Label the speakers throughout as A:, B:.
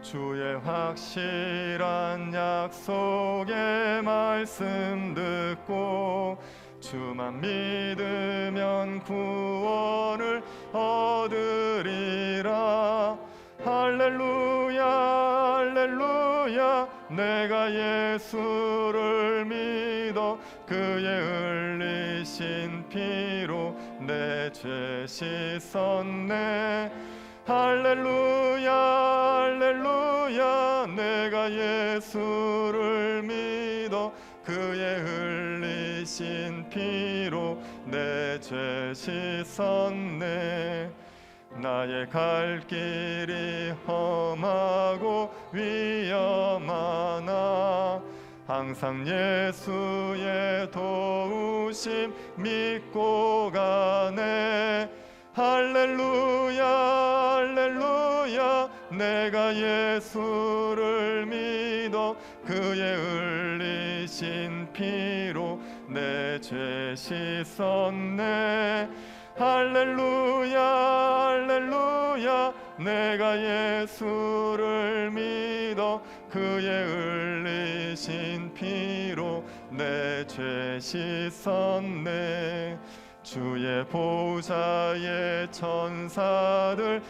A: 주의 확실한 약속의 말씀 듣고 주만 믿으면 구원을 얻으리라. 할렐루야 할렐루야 내가 예수를 믿어 그의 흘리신 피로 내 죄 씻었네. 할렐루야 할렐루야 내가 예수를 믿어 그의 흘리신 피로 내 죄 씻었네. 나의 갈 길이 험하고 위험하나 항상 예수의 도우심 믿고 가네. 할렐루야 할렐루야 내가 예수를 믿어 그의 흘리신 피로 내 죄 씻었네. 할렐루야 할렐루야 내가 예수를 믿어 그의 흘리신 피로 내 죄 씻었네. 주의 보좌에 천사들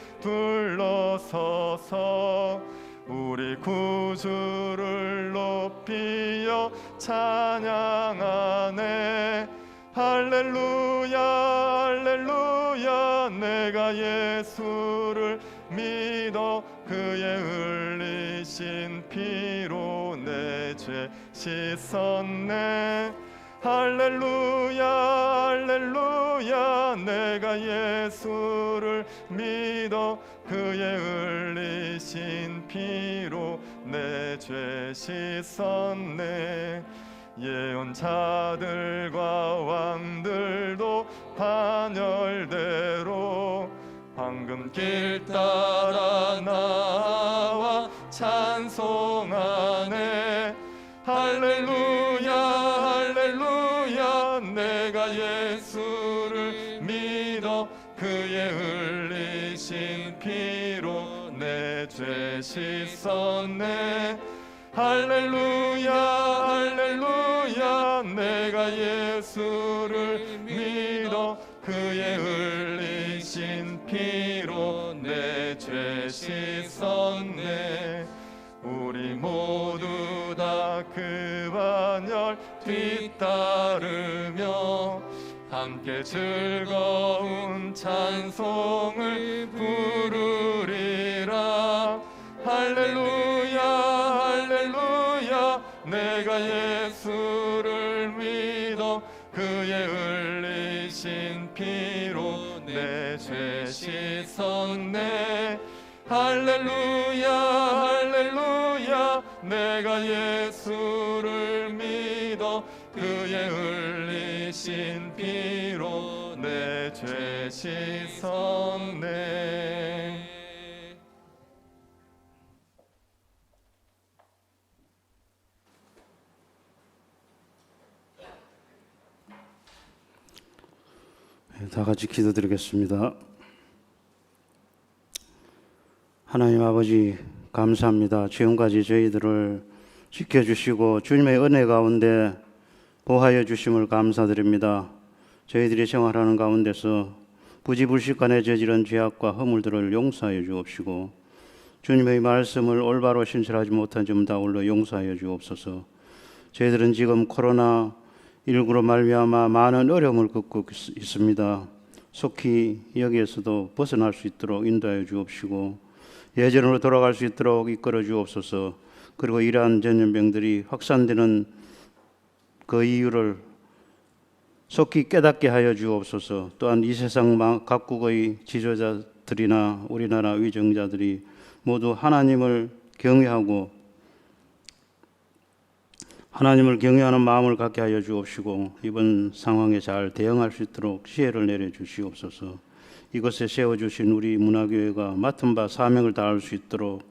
A: 둘러서서 우리 구주를 높이어 찬양하네. 할렐루야 할렐루야 내가 예수를 믿어 그의 흘리신 피로 내 죄 씻었네. 할렐루야 할렐루야 내가 예수를 믿어 그의 흘리신 피로 내 죄 씻었네. 예언자들과 왕들도 반열대로 황금길 따라 나와 찬송하네. 할렐루야 할렐루야 내가 예수를 믿어 그의 흘리신 피로 내 죄 씻었네. 할렐루야 할렐루야 내가 예수를 믿어 그의 흘리신 피로 내 죄 씻었네. 우리 모두 다 그 반열 뒤따르며 함께 즐거운 찬송을 부르리라. 할렐루야 할렐루야 내가 예수를 믿어 그의 흘리신 피로 내 죄 씻었네. 할렐루야 할렐루야 내가 예수를 믿어 그의 흘리신 피로 내 죄 씻었네.
B: 다 같이 기도드리겠습니다. 하나님 아버지 감사합니다. 지금까지 저희들을 지켜주시고 주님의 은혜 가운데 보호하여 주심을 감사드립니다. 저희들이 생활하는 가운데서 부지불식간에 저지른 죄악과 허물들을 용서하여 주옵시고 주님의 말씀을 올바로 신실하지 못한 점 다 올려 용서하여 주옵소서. 저희들은 지금 코로나19로 말미암아 많은 어려움을 겪고 있습니다. 속히 여기에서도 벗어날 수 있도록 인도하여 주옵시고 예전으로 돌아갈 수 있도록 이끌어 주옵소서. 그리고 이러한 전염병들이 확산되는 그 이유를 속히 깨닫게 하여 주옵소서. 또한 이 세상 각국의 지도자들이나 우리나라 위정자들이 모두 하나님을 경외하고 하나님을 경외하는 마음을 갖게 하여 주옵시고 이번 상황에 잘 대응할 수 있도록 지혜를 내려 주시옵소서. 이곳에 세워주신 우리 문화교회가 맡은 바 사명을 다할 수 있도록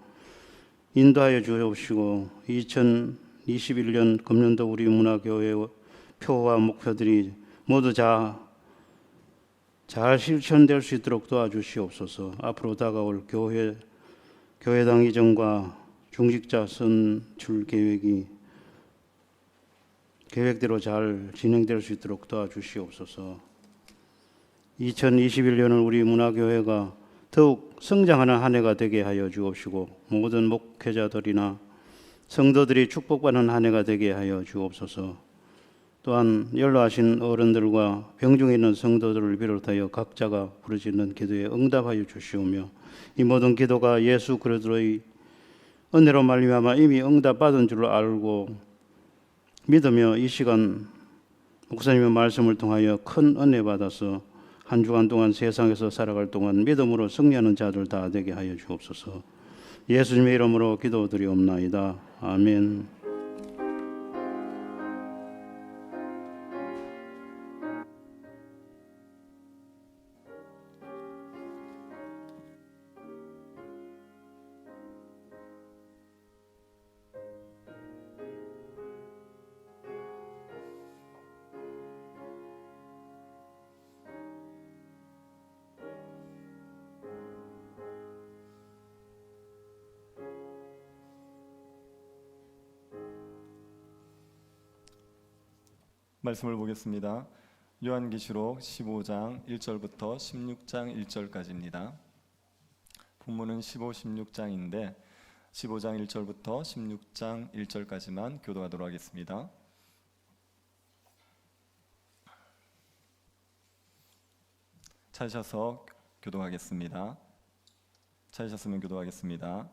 B: 인도하여 주옵시고 2021년 금년도 우리 문화교회의 표와 목표들이 모두 잘 실천될 수 있도록 도와주시옵소서. 앞으로 다가올 교회당 이전과 중직자 선출 계획대로 잘 진행될 수 있도록 도와주시옵소서. 2021년은 우리 문화교회가 더욱 성장하는 한 해가 되게 하여 주옵시고 모든 목회자들이나 성도들이 축복받는 한 해가 되게 하여 주옵소서. 또한 연로하신 어른들과 병중에 있는 성도들을 비롯하여 각자가 부르짖는 기도에 응답하여 주시오며 이 모든 기도가 예수 그리스도의 은혜로 말미암아 이미 응답받은 줄 알고 믿으며 이 시간 목사님의 말씀을 통하여 큰 은혜 받아서 한 주간 동안 세상에서 살아갈 동안 믿음으로 승리하는 자들 다 되게 하여 주옵소서. 예수님의 이름으로 기도드리옵나이다. 아멘.
A: 말씀을 보겠습니다. 요한계시록 15장 1절부터 16장 1절까지입니다. 본문은 15, 16장인데 15장 1절부터 16장 1절까지만 교도하도록 하겠습니다. 찾으셔서 교도하겠습니다. 찾으셨으면 교도하겠습니다.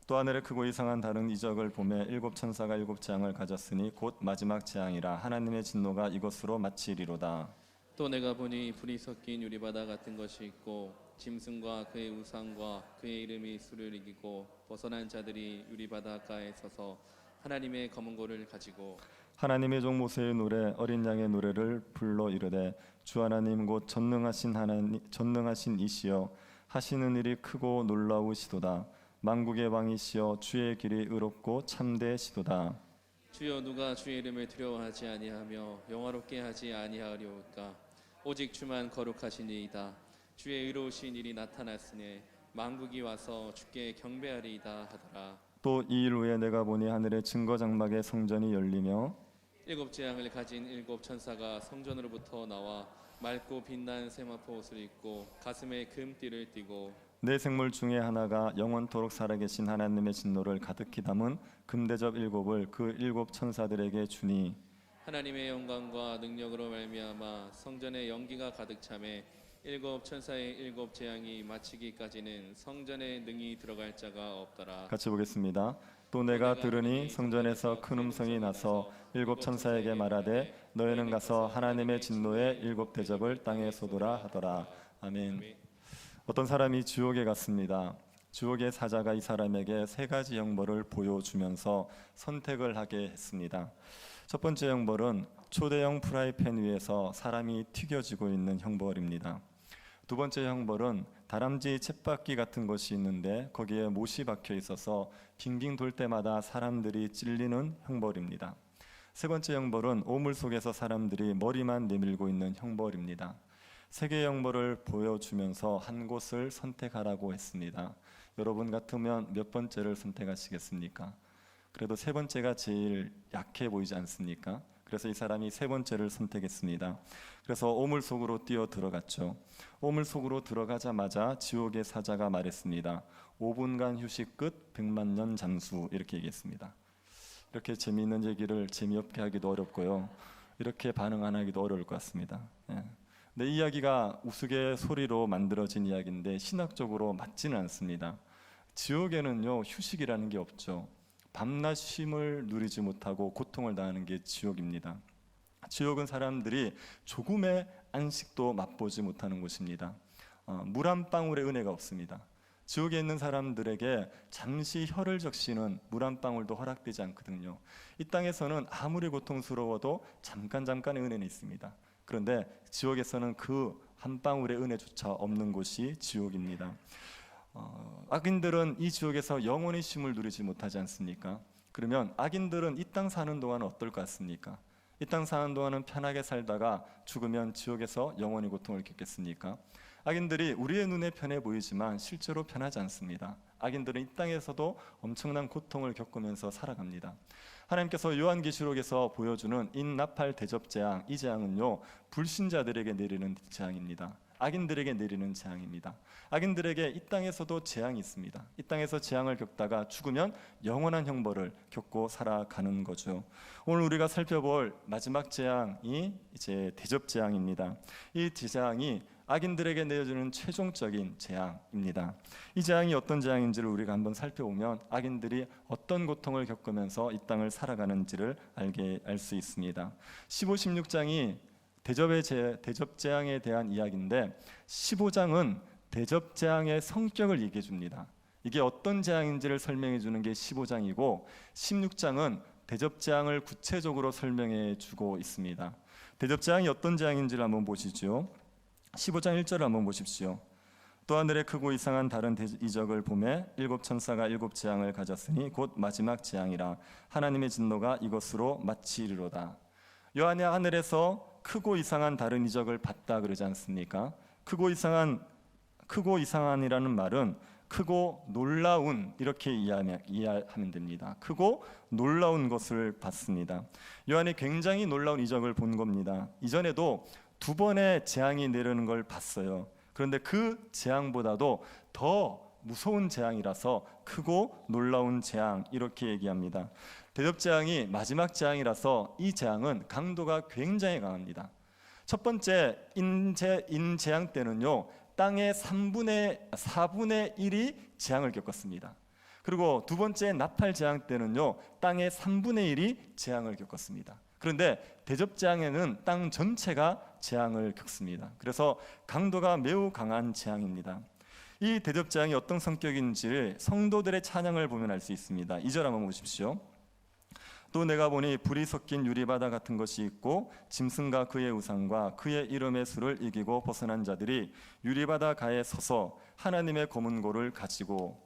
A: 또 하늘에 크고 이상한 다른 이적을 보매 일곱 천사가 일곱 재앙을 가졌으니 곧 마지막 재앙이라 하나님의 진노가 이것으로 마치리로다.
C: 또 내가 보니 불이 섞인 유리바다 같은 것이 있고 짐승과 그의 우상과 그의 이름이 수를 이기고 벗어난 자들이 유리바다가에 서서 하나님의 검은 고를 가지고
A: 하나님의 종 모세의 노래 어린 양의 노래를 불러 이르되 주 하나님 곧 전능하신 이시여 하시는 일이 크고 놀라우시도다. 만국의 왕이시여 주의 길이 의롭고 참되시도다.
C: 주여 누가 주의 이름을 두려워하지 아니하며 영화롭게 하지 아니하리오까. 오직 주만 거룩하시니이다. 주의 의로우신 일이 나타났으니 만국이 와서 주께 경배하리이다 하더라.
A: 또 이 일 후에 내가 보니 하늘의 증거 장막의 성전이 열리며
C: 일곱 재앙을 가진 일곱 천사가 성전으로부터 나와 맑고 빛난 세마포 옷을 입고 가슴에 금띠를 띠고
A: 네 생물 중에 하나가 영원토록 살아계신 하나님의 진노를 가득히 담은 금대접 일곱을 그 일곱 천사들에게 주니
C: 하나님의 영광과 능력으로 말미암아 성전에 연기가 가득 차매 일곱 천사의 일곱 재앙이 마치기까지는 성전에 능히 들어갈 자가 없더라.
A: 같이 보겠습니다. 또 내가 들으니 성전에서 큰 음성이 나서 일곱 천사에게 말하되 너희는 가서 하나님의 진노의 일곱 대접을 땅에 쏟으라 하더라. 아멘. 어떤 사람이 지옥에 갔습니다. 지옥의 사자가 이 사람에게 세 가지 형벌을 보여주면서 선택을 하게 했습니다. 첫 번째 형벌은 초대형 프라이팬 위에서 사람이 튀겨지고 있는 형벌입니다. 두 번째 형벌은 다람쥐 쳇바퀴 같은 것이 있는데 거기에 못이 박혀 있어서 빙빙 돌 때마다 사람들이 찔리는 형벌입니다. 세 번째 형벌은 오물 속에서 사람들이 머리만 내밀고 있는 형벌입니다. 세 개의 형벌을 보여주면서 한 곳을 선택하라고 했습니다. 여러분 같으면 몇 번째를 선택하시겠습니까? 그래도 세 번째가 제일 약해 보이지 않습니까? 그래서 이 사람이 세 번째를 선택했습니다. 그래서 오물 속으로 뛰어 들어갔죠. 오물 속으로 들어가자마자 지옥의 사자가 말했습니다. 5분간 휴식 끝 100만 년 잠수, 이렇게 얘기했습니다. 이렇게 재미있는 얘기를 재미없게 하기도 어렵고요. 이렇게 반응 안 하기도 어려울 것 같습니다. 근데 이 이야기가 우스갯소리로 만들어진 이야기인데 신학적으로 맞지는 않습니다. 지옥에는요, 휴식이라는 게 없죠. 밤낮 쉼을 누리지 못하고 고통을 당하는 게 지옥입니다. 지옥은 사람들이 조금의 안식도 맛보지 못하는 곳입니다. 물 한 방울의 은혜가 없습니다. 지옥에 있는 사람들에게 잠시 혀를 적시는 물 한 방울도 허락되지 않거든요. 이 땅에서는 아무리 고통스러워도 잠깐의 은혜는 있습니다. 그런데 지옥에서는 그 한 방울의 은혜조차 없는 곳이 지옥입니다. 악인들은 이 지옥에서 영원히 쉼을 누리지 못하지 않습니까? 그러면 악인들은 이 땅 사는 동안은 어떨 것 같습니까? 이 땅 사는 동안은 편하게 살다가 죽으면 지옥에서 영원히 고통을 겪겠습니까? 악인들이 우리의 눈에 편해 보이지만 실제로 편하지 않습니다. 악인들은 이 땅에서도 엄청난 고통을 겪으면서 살아갑니다. 하나님께서 요한계시록에서 보여주는 인나팔 대접재앙, 이 재앙은요 불신자들에게 내리는 재앙입니다. 악인들에게 내리는 재앙입니다. 악인들에게 이 땅에서도 재앙이 있습니다. 이 땅에서 재앙을 겪다가 죽으면 영원한 형벌을 겪고 살아가는 거죠. 오늘 우리가 살펴볼 마지막 재앙이 이제 대접 재앙입니다. 이 재앙이 악인들에게 내려주는 최종적인 재앙입니다. 이 재앙이 어떤 재앙인지를 우리가 한번 살펴보면 악인들이 어떤 고통을 겪으면서 이 땅을 살아가는지를 알 수 있습니다. 15, 16장이 대접 재앙에 대한 이야기인데 15장은 대접 재앙의 성격을 얘기해 줍니다. 이게 어떤 재앙인지를 설명해 주는 게 15장이고 16장은 대접 재앙을 구체적으로 설명해 주고 있습니다. 대접 재앙이 어떤 재앙인지를 한번 보시죠. 15장 1절을 한번 보십시오. 또 하늘에 크고 이상한 다른 이적을 보매 일곱 천사가 일곱 재앙을 가졌으니 곧 마지막 재앙이라 하나님의 진노가 이것으로 마치리로다. 요한이 하늘에서 크고 이상한 다른 이적을 봤다 그러지 않습니까? 크고 이상한이라는 말은 크고 놀라운 이렇게 이해하면 됩니다. 크고 놀라운 것을 봤습니다. 요한이 굉장히 놀라운 이적을 본 겁니다. 이전에도 2번의 재앙이 내리는 걸 봤어요. 그런데 그 재앙보다도 더 무서운 재앙이라서 크고 놀라운 재앙 이렇게 얘기합니다. 대접 재앙이 마지막 재앙이라서 이 재앙은 강도가 굉장히 강합니다. 첫 번째 인재앙 때는요 땅의 4분의 1이 재앙을 겪었습니다. 그리고 두 번째 나팔 재앙 때는요 땅의 3분의 1이 재앙을 겪었습니다. 그런데 대접 재앙에는 땅 전체가 재앙을 겪습니다. 그래서 강도가 매우 강한 재앙입니다. 이 대접 재앙이 어떤 성격인지를 성도들의 찬양을 보면 알 수 있습니다. 2절 한번 보십시오. 또 내가 보니 불이 섞인 유리바다 같은 것이 있고 짐승과 그의 우상과 그의 이름의 수를 이기고 벗어난 자들이 유리바다 가에 서서 하나님의 검은 고를 가지고.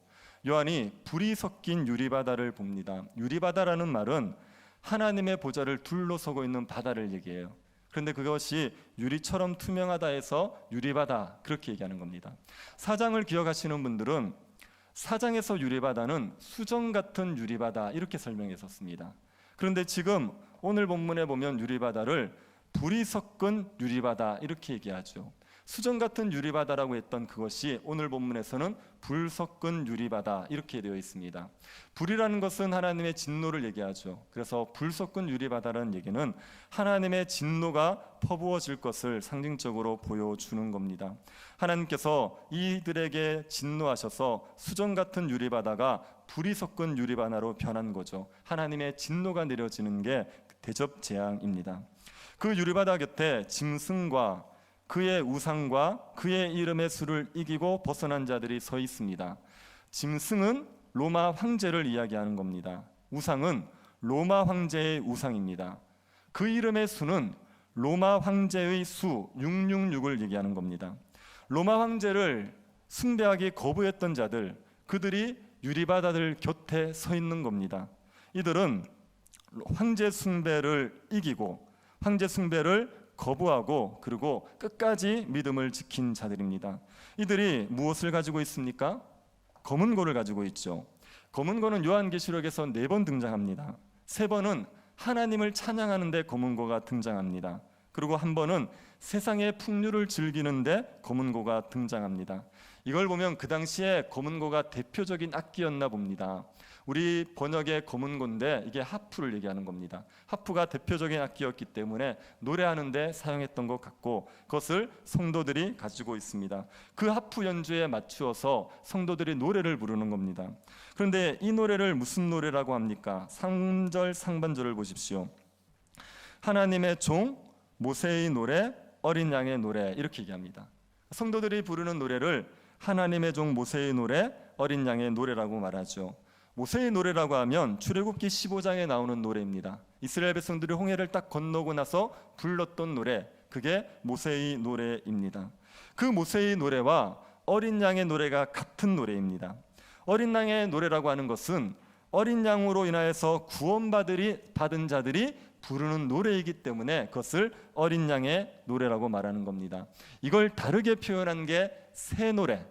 A: 요한이 불이 섞인 유리바다를 봅니다. 유리바다라는 말은 하나님의 보좌를 둘러서고 있는 바다를 얘기해요. 그런데 그것이 유리처럼 투명하다 해서 유리바다 그렇게 얘기하는 겁니다. 4장을 기억하시는 분들은 4장에서 유리바다는 수정 같은 유리바다 이렇게 설명했었습니다. 그런데 지금 오늘 본문에 보면 유리바다를 불이 섞은 유리바다 이렇게 얘기하죠. 수정 같은 유리바다라고 했던 그것이 오늘 본문에서는 불 섞은 유리바다 이렇게 되어 있습니다. 불이라는 것은 하나님의 진노를 얘기하죠. 그래서 불 섞은 유리바다라는 얘기는 하나님의 진노가 퍼부어질 것을 상징적으로 보여주는 겁니다. 하나님께서 이들에게 진노하셔서 수정 같은 유리바다가 불이 섞은 유리바다로 변한 거죠. 하나님의 진노가 내려지는 게 대접 재앙입니다. 그 유리바다 곁에 짐승과 그의 우상과 그의 이름의 수를 이기고 벗어난 자들이 서 있습니다. 짐승은 로마 황제를 이야기하는 겁니다. 우상은 로마 황제의 우상입니다. 그 이름의 수는 로마 황제의 수 666을 얘기하는 겁니다. 로마 황제를 숭배하기 거부했던 자들, 그들이 유리바다들 곁에 서 있는 겁니다. 이들은 황제 숭배를 이기고 황제 숭배를 거부하고 그리고 끝까지 믿음을 지킨 자들입니다. 이들이 무엇을 가지고 있습니까? 검은 고를 가지고 있죠. 검은 고는 요한계시록에서 4번 등장합니다. 3번은 하나님을 찬양하는데 검은 고가 등장합니다. 그리고 한 번은 세상의 풍류를 즐기는데 검은 고가 등장합니다. 이걸 보면 그 당시에 검은 고가 대표적인 악기였나 봅니다. 우리 번역의 검은 고인데 이게 하프를 얘기하는 겁니다. 하프가 대표적인 악기였기 때문에 노래하는데 사용했던 것 같고 그것을 성도들이 가지고 있습니다. 그 하프 연주에 맞추어서 성도들이 노래를 부르는 겁니다. 그런데 이 노래를 무슨 노래라고 합니까? 3절 상반절을 보십시오. 하나님의 종 모세의 노래, 어린 양의 노래 이렇게 얘기합니다. 성도들이 부르는 노래를 하나님의 종 모세의 노래, 어린 양의 노래라고 말하죠. 모세의 노래라고 하면 출애굽기 15장에 나오는 노래입니다. 이스라엘 백성들이 홍해를 딱 건너고 나서 불렀던 노래, 그게 모세의 노래입니다. 그 모세의 노래와 어린 양의 노래가 같은 노래입니다. 어린 양의 노래라고 하는 것은 어린 양으로 인하여서 구원받은 자들이 부르는 노래이기 때문에 그것을 어린 양의 노래라고 말하는 겁니다. 이걸 다르게 표현한 게 새 노래,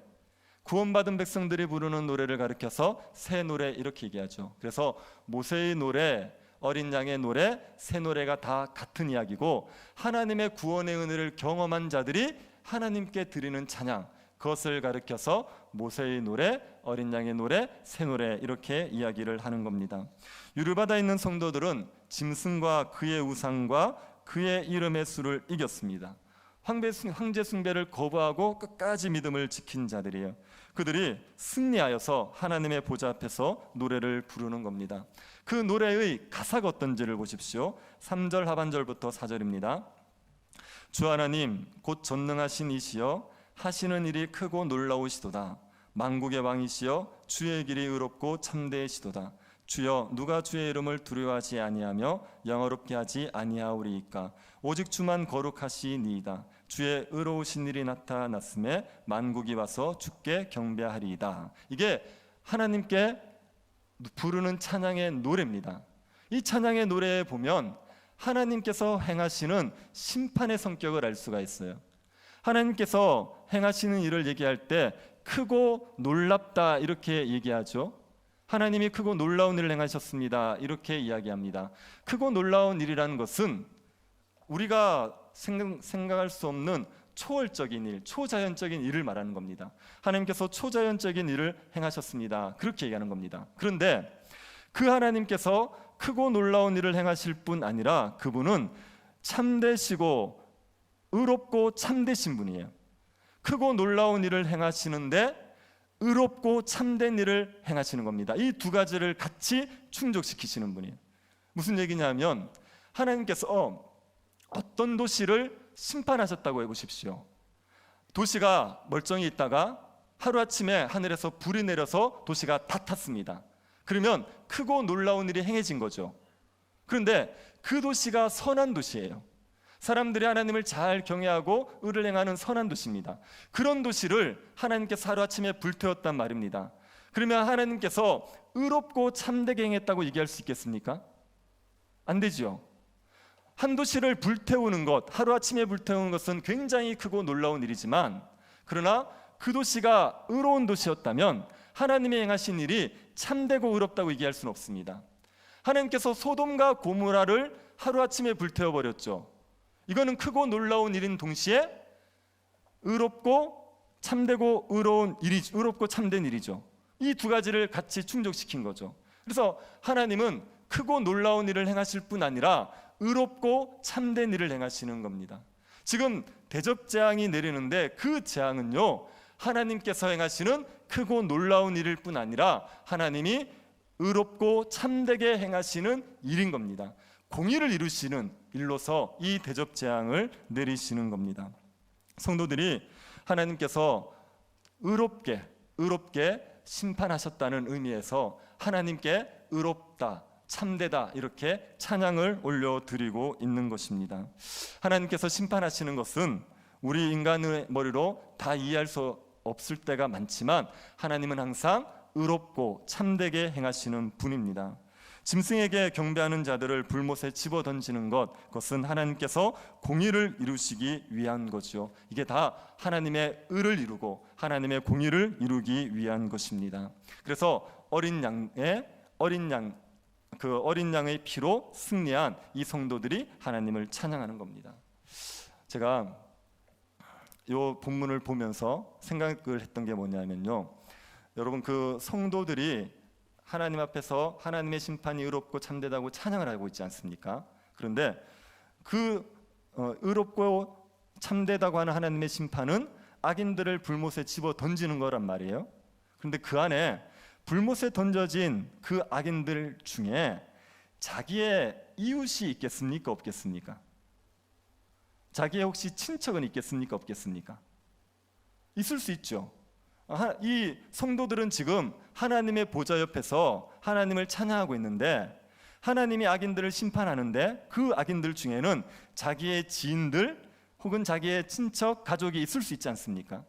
A: 구원받은 백성들이 부르는 노래를 가리켜서 새 노래 이렇게 얘기하죠. 그래서 모세의 노래, 어린 양의 노래, 새 노래가 다 같은 이야기고, 하나님의 구원의 은혜를 경험한 자들이 하나님께 드리는 찬양, 그것을 가리켜서 모세의 노래, 어린 양의 노래, 새 노래 이렇게 이야기를 하는 겁니다. 유르바다에 있는 성도들은 짐승과 그의 우상과 그의 이름의 수를 이겼습니다. 황제 숭배를 거부하고 끝까지 믿음을 지킨 자들이에요. 그들이 승리하여서 하나님의 보좌 앞에서 노래를 부르는 겁니다. 그 노래의 가사가 어떤지를 보십시오. 3절 하반절부터 4절입니다. 주 하나님 곧 전능하신 이시여 하시는 일이 크고 놀라우시도다. 만국의 왕이시여 주의 길이 의롭고 참되시도다. 주여 누가 주의 이름을 두려워하지 아니하며 영어롭게 하지 아니하오리이까. 오직 주만 거룩하시니이다. 주의 의로우신 일이 나타났음에 만국이 와서 주께 경배하리이다. 이게 하나님께 부르는 찬양의 노래입니다. 이 찬양의 노래에 보면 하나님께서 행하시는 심판의 성격을 알 수가 있어요. 하나님께서 행하시는 일을 얘기할 때 크고 놀랍다 이렇게 얘기하죠. 하나님이 크고 놀라운 일을 행하셨습니다 이렇게 이야기합니다. 크고 놀라운 일이라는 것은 우리가 생각할 수 없는 초월적인 일, 초자연적인 일을 말하는 겁니다. 하나님께서 초자연적인 일을 행하셨습니다 그렇게 얘기하는 겁니다. 그런데 그 하나님께서 크고 놀라운 일을 행하실 뿐 아니라 그분은 참되시고 의롭고 참되신 분이에요. 크고 놀라운 일을 행하시는데 의롭고 참된 일을 행하시는 겁니다. 이 두 가지를 같이 충족시키시는 분이에요. 무슨 얘기냐면 하나님께서 어떤 도시를 심판하셨다고 해보십시오. 도시가 멀쩡히 있다가 하루아침에 하늘에서 불이 내려서 도시가 다 탔습니다. 그러면 크고 놀라운 일이 행해진 거죠. 그런데 그 도시가 선한 도시예요. 사람들이 하나님을 잘 경외하고 의를 행하는 선한 도시입니다. 그런 도시를 하나님께서 하루아침에 불태웠단 말입니다. 그러면 하나님께서 의롭고 참되게 행했다고 얘기할 수 있겠습니까? 안 되죠. 한 도시를 불태우는 것, 하루아침에 불태우는 것은 굉장히 크고 놀라운 일이지만, 그러나 그 도시가 의로운 도시였다면 하나님이 행하신 일이 참되고 의롭다고 얘기할 수는 없습니다. 하나님께서 소돔과 고모라를 하루아침에 불태워버렸죠. 이거는 크고 놀라운 일인 동시에 의롭고 참되고 의롭고 참된 일이죠. 이 두 가지를 같이 충족시킨 거죠. 그래서 하나님은 크고 놀라운 일을 행하실 뿐 아니라 의롭고 참된 일을 행하시는 겁니다. 지금 대접 재앙이 내리는데 그 재앙은요, 하나님께서 행하시는 크고 놀라운 일일 뿐 아니라 하나님이 의롭고 참되게 행하시는 일인 겁니다. 공의를 이루시는 일로서 이 대접 재앙을 내리시는 겁니다. 성도들이 하나님께서 의롭게 심판하셨다는 의미에서 하나님께 의롭다, 참되다 이렇게 찬양을 올려드리고 있는 것입니다. 하나님께서 심판하시는 것은 우리 인간의 머리로 다 이해할 수 없을 때가 많지만 하나님은 항상 의롭고 참되게 행하시는 분입니다. 짐승에게 경배하는 자들을 불못에 집어 던지는 것, 그것은 하나님께서 공의를 이루시기 위한 것이요, 이게 다 하나님의 의를 이루고 하나님의 공의를 이루기 위한 것입니다. 그래서 어린 양의 피로 승리한 이 성도들이 하나님을 찬양하는 겁니다. 제가 이 본문을 보면서 생각을 했던 게 뭐냐면요, 여러분 그 성도들이 하나님 앞에서 하나님의 심판이 의롭고 참되다고 찬양을 하고 있지 않습니까? 그런데 그 의롭고 참되다고 하는 하나님의 심판은 악인들을 불못에 집어 던지는 거란 말이에요. 그런데 그 안에 불못에 던져진 그 악인들 중에 자기의 이웃이 있겠습니까? 없겠습니까? 자기의 혹시 친척은 있겠습니까? 없겠습니까? 있을 수 있죠. 이 성도들은 지금 하나님의 보좌 옆에서 하나님을 찬양하고 있는데 하나님이 악인들을 심판하는데 그 악인들 중에는 자기의 지인들 혹은 자기의 친척, 가족이 있을 수 있지 않습니까?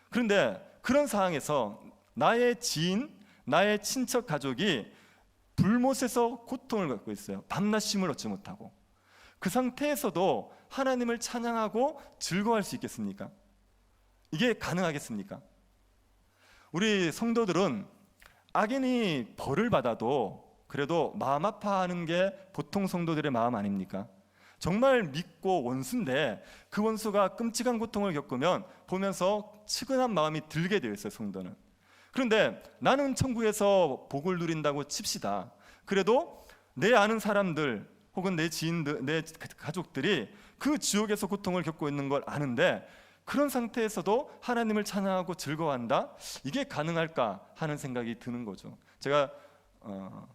A: 그런데 그런 상황에서 나의 지인, 나의 친척, 가족이 불못에서 고통을 갖고 있어요. 밤낮 쉼을 얻지 못하고. 그 상태에서도 하나님을 찬양하고 즐거워할 수 있겠습니까? 이게 가능하겠습니까? 우리 성도들은 악인이 벌을 받아도 그래도 마음 아파하는 게 보통 성도들의 마음 아닙니까? 정말 믿고 원수인데 그 원수가 끔찍한 고통을 겪으면 보면서 측은한 마음이 들게 되어 있어요, 성도는. 그런데 나는 천국에서 복을 누린다고 칩시다. 그래도 내 아는 사람들 혹은 내 지인들, 내 가족들이 그 지옥에서 고통을 겪고 있는 걸 아는데 그런 상태에서도 하나님을 찬양하고 즐거워한다? 이게 가능할까 하는 생각이 드는 거죠. 제가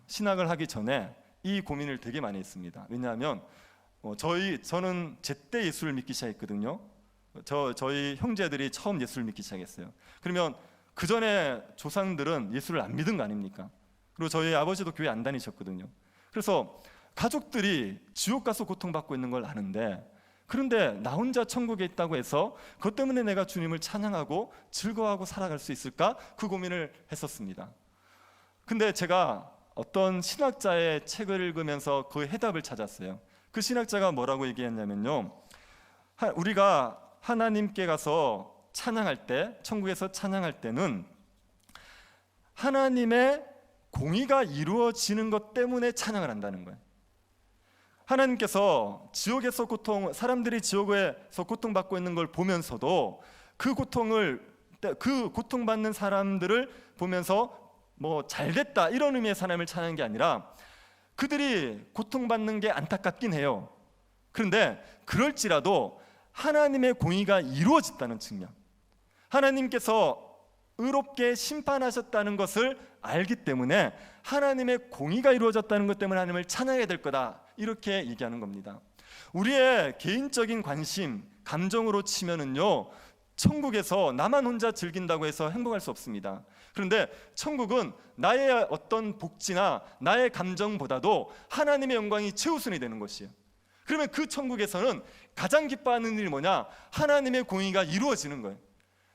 A: 신학을 하기 전에 이 고민을 되게 많이 했습니다. 왜냐하면 저는 제때 예수를 믿기 시작했거든요. 저희 형제들이 처음 예수를 믿기 시작했어요. 그러면 그 전에 조상들은 예수를 안 믿은 거 아닙니까? 그리고 저희 아버지도 교회 안 다니셨거든요. 그래서 가족들이 지옥 가서 고통받고 있는 걸 아는데, 그런데 나 혼자 천국에 있다고 해서 그것 때문에 내가 주님을 찬양하고 즐거워하고 살아갈 수 있을까? 그 고민을 했었습니다. 근데 제가 어떤 신학자의 책을 읽으면서 그 해답을 찾았어요. 그 신학자가 뭐라고 얘기했냐면요, 우리가 하나님께 가서 찬양할 때, 천국에서 찬양할 때는 하나님의 공의가 이루어지는 것 때문에 찬양을 한다는 거예요. 하나님께서 지옥에서 사람들이 지옥에서 고통받고 있는 걸 보면서도 그 고통받는 사람들을 보면서 뭐 잘됐다 이런 의미에서 하나님을 찬양하는 게 아니라 그들이 고통받는 게 안타깝긴 해요. 그런데 그럴지라도 하나님의 공의가 이루어졌다는 측면, 하나님께서 의롭게 심판하셨다는 것을 알기 때문에 하나님의 공의가 이루어졌다는 것 때문에 하나님을 찬양해야 될 거다, 이렇게 얘기하는 겁니다. 우리의 개인적인 관심, 감정으로 치면은요, 천국에서 나만 혼자 즐긴다고 해서 행복할 수 없습니다. 그런데 천국은 나의 어떤 복지나 나의 감정보다도 하나님의 영광이 최우선이 되는 것이에요. 그러면 그 천국에서는 가장 기뻐하는 일이 뭐냐? 하나님의 공의가 이루어지는 거예요.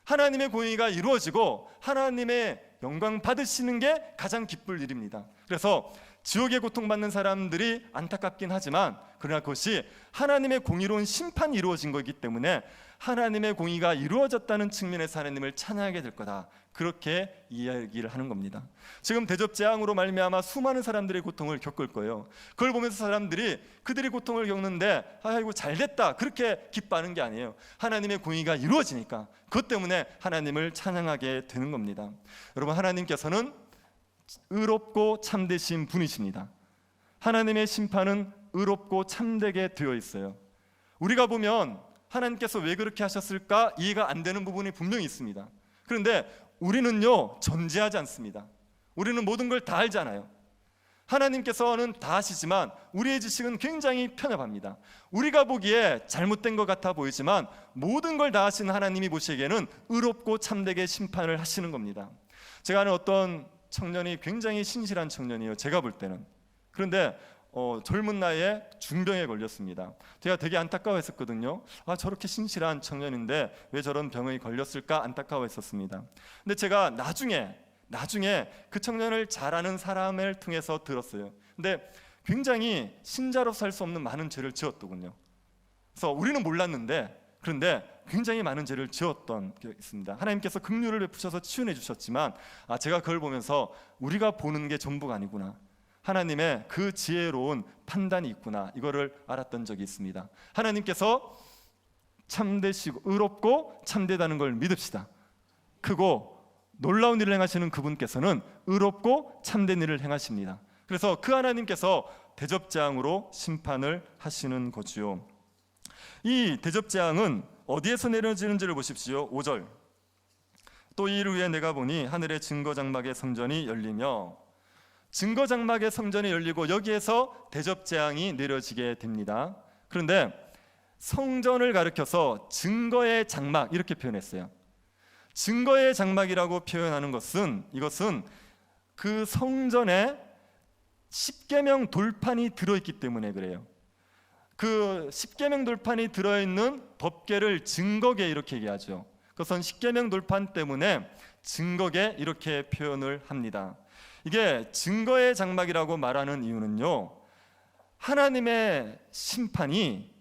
A: 하나님의 공의가 이루어지고 하나님의 영광 받으시는 게 가장 기쁠 일입니다. 그래서 지옥에 고통받는 사람들이 안타깝긴 하지만, 그러나 그것이 하나님의 공의로운 심판이 이루어진 거기 때문에 하나님의 공의가 이루어졌다는 측면에서 하나님을 찬양하게 될 거다, 그렇게 이야기를 하는 겁니다. 지금 대접재앙으로 말미암아 수많은 사람들의 고통을 겪을 거예요. 그걸 보면서 사람들이 그들이 고통을 겪는데 아이고 잘됐다 그렇게 기뻐하는 게 아니에요. 하나님의 공의가 이루어지니까 그것 때문에 하나님을 찬양하게 되는 겁니다. 여러분, 하나님께서는 의롭고 참되신 분이십니다. 하나님의 심판은 의롭고 참되게 되어 있어요. 우리가 보면 하나님께서 왜 그렇게 하셨을까 이해가 안 되는 부분이 분명히 있습니다. 그런데 우리는요, 전제하지 않습니다. 우리는 모든 걸 다 알잖아요. 하나님께서는 다 아시지만 우리의 지식은 굉장히 편협합니다. 우리가 보기에 잘못된 것 같아 보이지만 모든 걸 다 아시는 하나님이 보시기에는 의롭고 참되게 심판을 하시는 겁니다. 제가 아는 어떤 청년이 굉장히 신실한 청년이에요, 제가 볼 때는. 그런데 젊은 나이에 중병에 걸렸습니다. 제가 되게 안타까워했었거든요. 저렇게 신실한 청년인데 왜 저런 병에 걸렸을까 안타까워했었습니다. 근데 제가 나중에 그 청년을 잘 아는 사람을 통해서 들었어요. 근데 굉장히 신자로서 할 수 없는 많은 죄를 지었더군요. 그래서 우리는 몰랐는데, 그런데 굉장히 많은 죄를 지었던 게 있습니다. 하나님께서 긍휼을 베푸셔서 치유해 주셨지만 제가 그걸 보면서 우리가 보는 게 전부가 아니구나, 하나님의 그 지혜로운 판단이 있구나, 이거를 알았던 적이 있습니다. 하나님께서 참되시고 의롭고 참되다는 걸 믿읍시다. 크고 놀라운 일을 행하시는 그분께서는 의롭고 참된 일을 행하십니다. 그래서 그 하나님께서 대접재앙으로 심판을 하시는 거지요. 이 대접재앙은 어디에서 내려지는지를 보십시오. 5절. 또 이 일을 위해 내가 보니 하늘의 증거장막의 성전이 열리며, 증거장막의 성전이 열리고 여기에서 대접재앙이 내려지게 됩니다. 그런데 성전을 가리켜서 증거의 장막 이렇게 표현했어요. 증거의 장막이라고 표현하는 것은, 이것은 그 성전에 십계명 돌판이 들어있기 때문에 그래요. 그 십계명 돌판이 들어있는 법궤를 증거궤 이렇게 얘기하죠. 그것은 십계명 돌판 때문에 증거게 이렇게 표현을 합니다. 이게 증거의 장막이라고 말하는 이유는요, 하나님의 심판이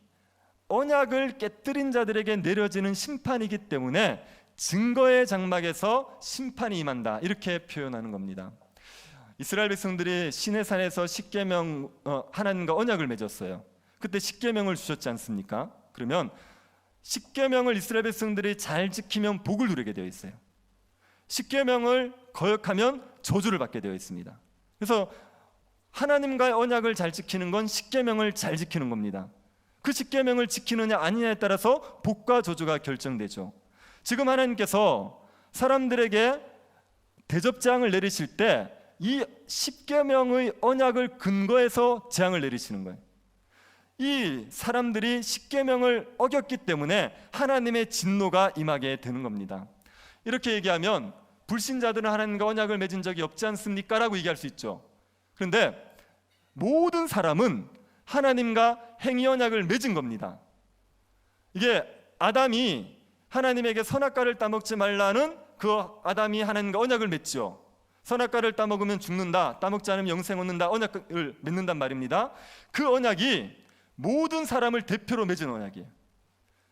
A: 언약을 깨뜨린 자들에게 내려지는 심판이기 때문에 증거의 장막에서 심판이 임한다, 이렇게 표현하는 겁니다. 이스라엘 백성들이 시내산에서 십계명, 하나님과 언약을 맺었어요. 그때 십계명을 주셨지 않습니까? 그러면 십계명을 이스라엘 백성들이 잘 지키면 복을 누리게 되어 있어요. 십계명을 거역하면 저주를 받게 되어 있습니다. 그래서 하나님과의 언약을 잘 지키는 건 십계명을 잘 지키는 겁니다. 그 십계명을 지키느냐 아니냐에 따라서 복과 저주가 결정되죠. 지금 하나님께서 사람들에게 대접재앙을 내리실 때 이 십계명의 언약을 근거해서 재앙을 내리시는 거예요. 이 사람들이 십계명을 어겼기 때문에 하나님의 진노가 임하게 되는 겁니다. 이렇게 얘기하면 불신자들은 하나님과 언약을 맺은 적이 없지 않습니까? 라고 얘기할 수 있죠. 그런데 모든 사람은 하나님과 행위 언약을 맺은 겁니다. 이게 아담이 하나님에게 선악과를 따먹지 말라는 그 아담이 하나님과 언약을 맺죠. 선악과를 따먹으면 죽는다, 따먹지 않으면 영생 얻는다, 언약을 맺는단 말입니다. 그 언약이 모든 사람을 대표로 맺은 언약이에요.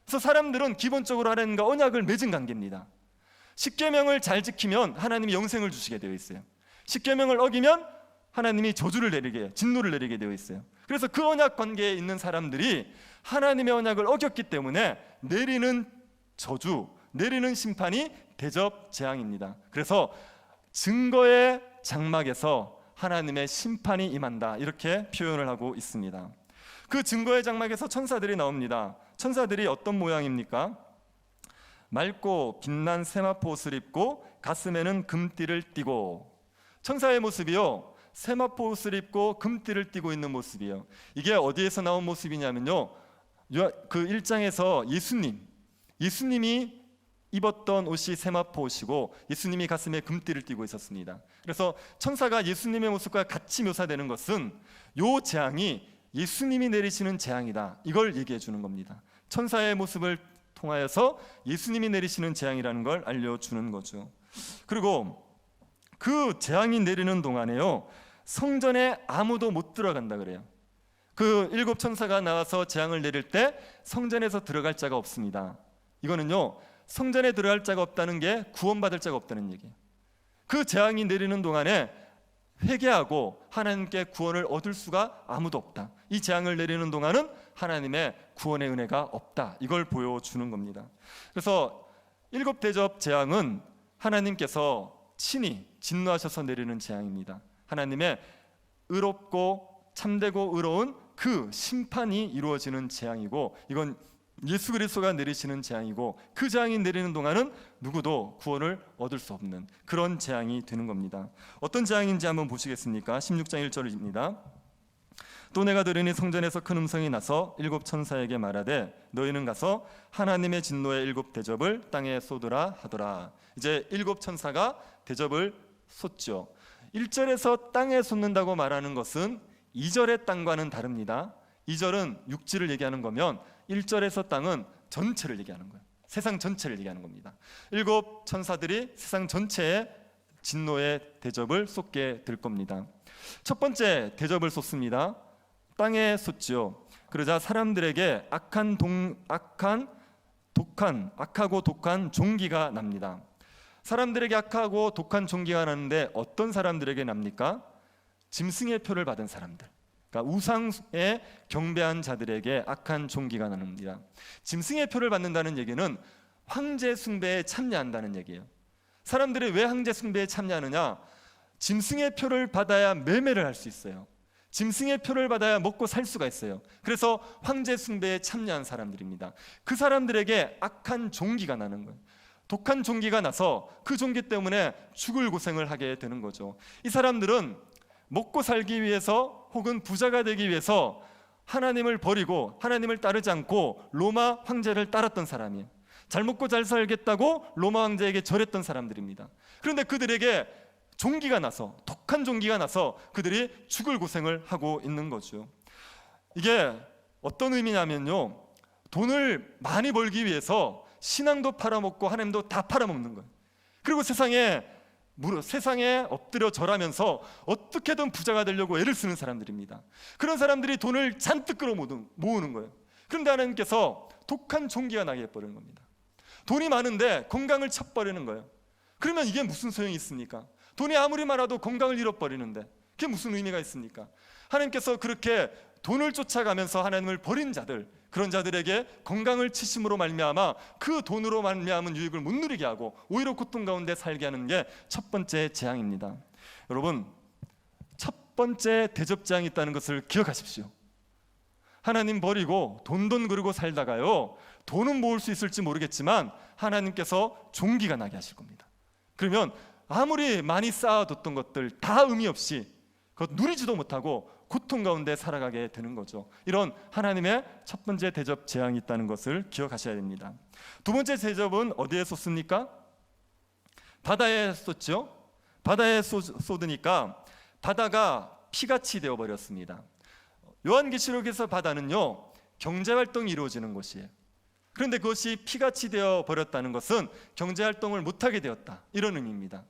A: 그래서 사람들은 기본적으로 하나님과 언약을 맺은 관계입니다. 십계명을 잘 지키면 하나님이 영생을 주시게 되어 있어요. 십계명을 어기면 하나님이 저주를 내리게, 진노를 내리게 되어 있어요. 그래서 그 언약 관계에 있는 사람들이 하나님의 언약을 어겼기 때문에 내리는 저주, 내리는 심판이 대접 재앙입니다. 그래서 증거의 장막에서 하나님의 심판이 임한다, 이렇게 표현을 하고 있습니다. 그 증거의 장막에서 천사들이 나옵니다. 천사들이 어떤 모양입니까? 맑고 빛난 세마포 옷을 입고 가슴에는 금띠를 띠고, 천사의 모습이요, 세마포 옷을 입고 금띠를 띠고 있는 모습이에요. 이게 어디에서 나온 모습이냐면요, 그 1장에서 예수님이 입었던 옷이 세마포 옷이고 예수님이 가슴에 금띠를 띠고 있었습니다. 그래서 천사가 예수님의 모습과 같이 묘사되는 것은 요 재앙이 예수님이 내리시는 재앙이다, 이걸 얘기해 주는 겁니다. 천사의 모습을 통하여서 예수님이 내리시는 재앙이라는 걸 알려주는 거죠. 그리고 그 재앙이 내리는 동안에요, 성전에 아무도 못 들어간다 그래요. 그 7 천사가 나와서 재앙을 내릴 때 성전에서 들어갈 자가 없습니다. 이거는요, 성전에 들어갈 자가 없다는 게 구원받을 자가 없다는 얘기예요. 그 재앙이 내리는 동안에 회개하고 하나님께 구원을 얻을 수가 아무도 없다. 이 재앙을 내리는 동안은 하나님의 구원의 은혜가 없다, 이걸 보여주는 겁니다. 그래서 7 대접 재앙은 하나님께서 친히 진노하셔서 내리는 재앙입니다. 하나님의 의롭고 참되고 의로운 그 심판이 이루어지는 재앙이고, 이건 예수 그리스도가 내리시는 재앙이고, 그 재앙이 내리는 동안은 누구도 구원을 얻을 수 없는 그런 재앙이 되는 겁니다. 어떤 재앙인지 한번 보시겠습니까? 16장 1절입니다. 또 내가 들으니 성전에서 큰 음성이 나서 7 천사에게 말하되 너희는 가서 하나님의 진노의 7 대접을 땅에 쏟으라 하더라. 이제 7 천사가 대접을 쏟죠. 1절에서 땅에 쏟는다고 말하는 것은 2절의 땅과는 다릅니다. 2절은 육지를 얘기하는 거면 1절에서 땅은 전체를 얘기하는 거예요. 세상 전체를 얘기하는 겁니다. 7 천사들이 세상 전체에 진노의 대접을 쏟게 될 겁니다. 첫 번째 대접을 쏟습니다. 땅에 쏟지요. 그러자 사람들에게 악하고 독한 종기가 납니다. 사람들에게 악하고 독한 종기가 나는데 어떤 사람들에게 납니까? 짐승의 표를 받은 사람들, 그러니까 우상에 경배한 자들에게 악한 종기가 납니다. 짐승의 표를 받는다는 얘기는 황제 숭배에 참여한다는 얘기예요. 사람들이 왜 황제 숭배에 참여하느냐? 짐승의 표를 받아야 매매를 할 수 있어요. 짐승의 표를 받아야 먹고 살 수가 있어요. 그래서 황제 숭배에 참여한 사람들입니다. 그 사람들에게 악한 종기가 나는 거예요. 독한 종기가 나서 그 종기 때문에 죽을 고생을 하게 되는 거죠. 이 사람들은 먹고 살기 위해서 혹은 부자가 되기 위해서 하나님을 버리고 하나님을 따르지 않고 로마 황제를 따랐던 사람이에요. 잘 먹고 잘 살겠다고 로마 황제에게 절했던 사람들입니다. 그런데 그들에게 종기가 나서, 독한 종기가 나서 그들이 죽을 고생을 하고 있는 거죠. 이게 어떤 의미냐면요, 돈을 많이 벌기 위해서 신앙도 팔아먹고 하나님도 다 팔아먹는 거예요. 그리고 세상에 엎드려 절하면서 어떻게든 부자가 되려고 애를 쓰는 사람들입니다. 그런 사람들이 돈을 잔뜩 끌어 모으는 거예요. 그런데 하나님께서 독한 종기가 나게 해버리는 겁니다. 돈이 많은데 건강을 쳐버리는 거예요. 그러면 이게 무슨 소용이 있습니까? 돈이 아무리 많아도 건강을 잃어버리는데 그게 무슨 의미가 있습니까? 하나님께서 그렇게 돈을 쫓아가면서 하나님을 버린 자들, 그런 자들에게 건강을 치심으로 말미암아 그 돈으로 말미암은 유익을 못 누리게 하고 오히려 고통 가운데 살게 하는 게 첫 번째 재앙입니다. 여러분, 첫 번째 대접 재앙이 있다는 것을 기억하십시오. 하나님 버리고 돈 그러고 살다가요, 돈은 모을 수 있을지 모르겠지만 하나님께서 종기가 나게 하실 겁니다. 그러면 아무리 많이 쌓아뒀던 것들 다 의미 없이 그것 누리지도 못하고 고통 가운데 살아가게 되는 거죠. 이런 하나님의 첫 번째 대접 재앙이 있다는 것을 기억하셔야 됩니다. 두 번째 대접은 어디에 쏟습니까? 바다에 쏟죠. 바다에 쏟으니까 바다가 피같이 되어버렸습니다. 요한계시록에서 바다는요, 경제활동이 이루어지는 곳이에요. 그런데 그것이 피같이 되어버렸다는 것은 경제활동을 못하게 되었다, 이런 의미입니다.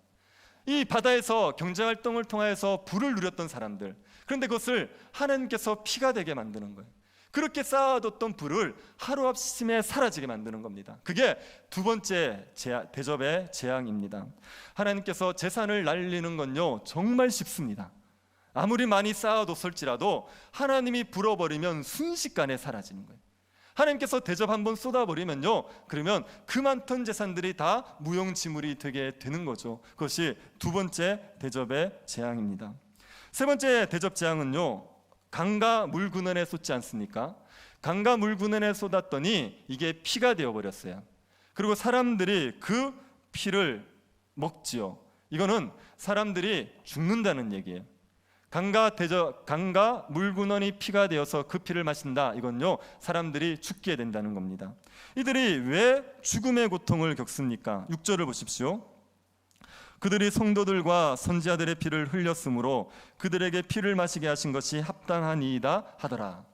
A: 이 바다에서 경제활동을 통하여서 부를 누렸던 사람들, 그런데 그것을 하나님께서 피가 되게 만드는 거예요. 그렇게 쌓아뒀던 부를 하루아침에 사라지게 만드는 겁니다. 그게 두 번째 대접의 재앙입니다. 하나님께서 재산을 날리는 건요, 정말 쉽습니다. 아무리 많이 쌓아뒀을지라도 하나님이 불어버리면 순식간에 사라지는 거예요. 하나님께서 대접 한번 쏟아버리면요, 그러면 그 많던 재산들이 다 무용지물이 되게 되는 거죠. 그것이 두 번째 대접의 재앙입니다. 세 번째 대접 재앙은요, 강과 물 근원에 쏟지 않습니까? 강과 물 근원에 쏟았더니 이게 피가 되어버렸어요. 그리고 사람들이 그 피를 먹지요. 이거는 사람들이 죽는다는 얘기예요. 강과 물 근원이 피가 되어서 그 피를 마신다, 이건요, 사람들이 죽게 된다는 겁니다. 이들이 왜 죽음의 고통을 겪습니까? 6절을 보십시오. 그들이 성도들과 선지자들의 피를 흘렸으므로 그들에게 피를 마시게 하신 것이 합당하니이다 하더라.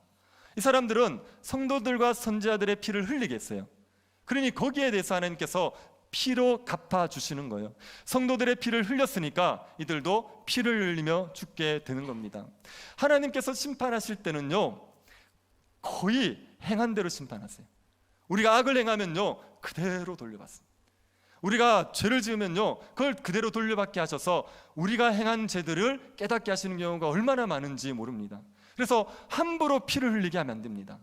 A: 이 사람들은 성도들과 선지자들의 피를 흘리게 했어요. 그러니 거기에 대해서 하나님께서 피로 갚아주시는 거예요. 성도들의 피를 흘렸으니까 이들도 피를 흘리며 죽게 되는 겁니다. 하나님께서 심판하실 때는요, 거의 행한 대로 심판하세요. 우리가 악을 행하면요, 그대로 돌려받습니다. 우리가 죄를 지으면요, 그걸 그대로 돌려받게 하셔서 우리가 행한 죄들을 깨닫게 하시는 경우가 얼마나 많은지 모릅니다. 그래서 함부로 피를 흘리게 하면 안 됩니다.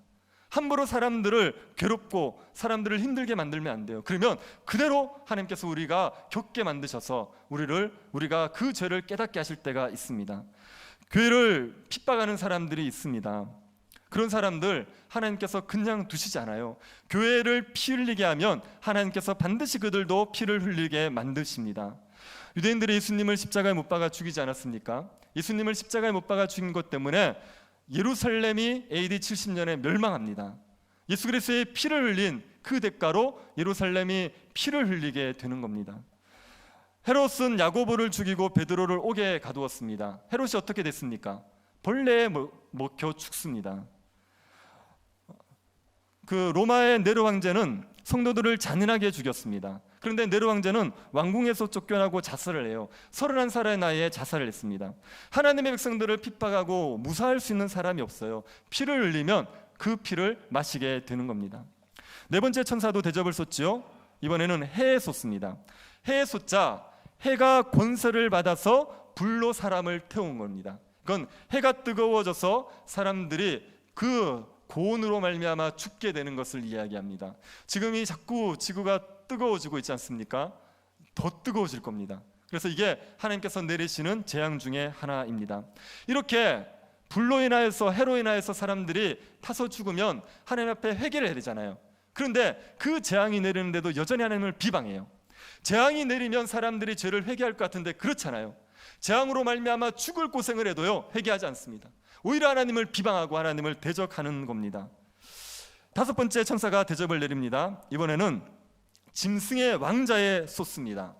A: 함부로 사람들을 괴롭고 사람들을 힘들게 만들면 안 돼요. 그러면 그대로 하나님께서 우리가 겪게 만드셔서 우리가 그 죄를 깨닫게 하실 때가 있습니다. 교회를 핍박하는 사람들이 있습니다. 그런 사람들 하나님께서 그냥 두시지 않아요. 교회를 피 흘리게 하면 하나님께서 반드시 그들도 피를 흘리게 만드십니다. 유대인들이 예수님을 십자가에 못 박아 죽이지 않았습니까? 예수님을 십자가에 못 박아 죽인 것 때문에 예루살렘이 AD 70년에 멸망합니다. 예수 그리스도의 피를 흘린 그 대가로 예루살렘이 피를 흘리게 되는 겁니다. 헤롯은 야고보를 죽이고 베드로를 옥에 가두었습니다. 헤롯이 어떻게 됐습니까? 벌레에 먹혀 죽습니다. 그 로마의 네로 황제는 성도들을 잔인하게 죽였습니다. 그런데 네로 황제는 왕궁에서 쫓겨나고 자살을 해요. 31살의 나이에 자살을 했습니다. 하나님의 백성들을 핍박하고 무사할 수 있는 사람이 없어요. 피를 흘리면 그 피를 마시게 되는 겁니다. 네 번째 천사도 대접을 쏟지요. 이번에는 해에 쏟습니다. 해에 쏟자 해가 권세를 받아서 불로 사람을 태운 겁니다. 그건 해가 뜨거워져서 사람들이 그 고온으로 말미암아 죽게 되는 것을 이야기합니다. 지금이 자꾸 지구가 뜨거워지고 있지 않습니까? 더 뜨거워질 겁니다. 그래서 이게 하나님께서 내리시는 재앙 중에 하나입니다. 이렇게 불로 인하여서 해로 인하여서 사람들이 타서 죽으면 하나님 앞에 회개를 해야 되잖아요. 그런데 그 재앙이 내리는데도 여전히 하나님을 비방해요. 재앙이 내리면 사람들이 죄를 회개할 것 같은데 그렇잖아요. 재앙으로 말미암아 죽을 고생을 해도요, 회개하지 않습니다. 오히려 하나님을 비방하고 하나님을 대적하는 겁니다. 다섯 번째 천사가 대접을 내립니다. 이번에는 짐승의 왕자에 쏟습니다.